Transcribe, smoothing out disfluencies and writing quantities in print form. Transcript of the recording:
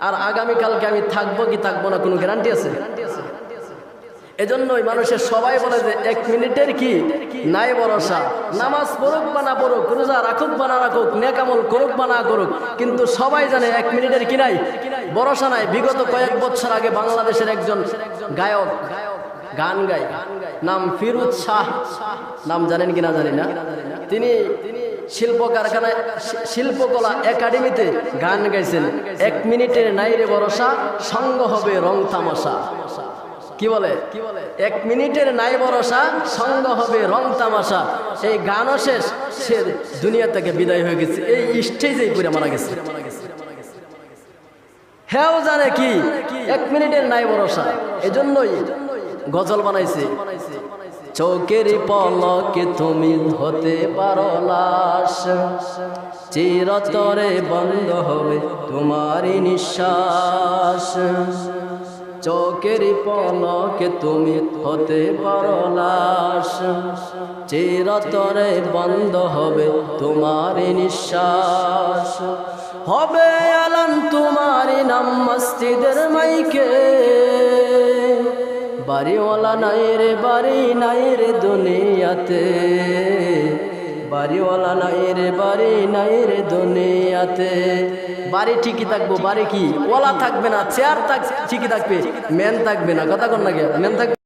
আর আগামীকালকে আমি থাকবো কি থাকবো না কোনো গ্যারান্টি আছে? এজন্যই মানুষের সবাই বলে যে 1 মিনিটের কি নাই ভরসা। নামাজ পড়ুক বা না পড়ুক, রোজা রাখুক বা না রাখুক, নেক আমল করুক বা না করুক, কিন্তু সবাই জানে 1 মিনিটের কি নাই, ভরসা নাই। বিগত কয়েক বছর আগে বাংলাদেশের একজন গায়ক গান গায়, নাম ফিরোজ শাহ, নাম জানেন কিনা জানি না। তিনি শিল্প কারখানায় শিল্পকলা একাডেমিতে গান গাইছেন, 1 মিনিটের নাই রে ভরসা, সঙ্গ হবে রং তামাশা। কি বলে? 1 মিনিটের নাই ভরসা, সঙ্গ হবে রং তামাশা। এই গানও শেষ, সে দুনিয়া থেকে বিদায় হয়ে গেছে, এই স্টেজেই পুরে মারা গেছে। হেও জানে কি 1 মিনিটের নাই ভরসা। এজন্যই গজল বানাইছে, চোখের পলকে তুমি হতে পারো লাশ, চিরতরে বন্ধ হবে তোমারই নিঃশ্বাস। চোখের পলকে তুমি হতে পারো লাশ, চিরতরে বন্ধ হবে তোমারই নিঃশ্বাস। হবে আলান তোমারই নাম মসজিদের মাইকে, বাড়িওয়ালা নাই রে বাড়ি নাই রে দুনিয়াতে, বাড়িওয়ালা নাই রে বাড়ি নাই রে দুনিয়াতে। বাড়ি ঠিকই থাকবো, বাড়ি কি ওয়ালা থাকবে না, চেয়ার ঠিকই থাকবে, মেন থাকবে না। কথা কন না, মেন থাকবে।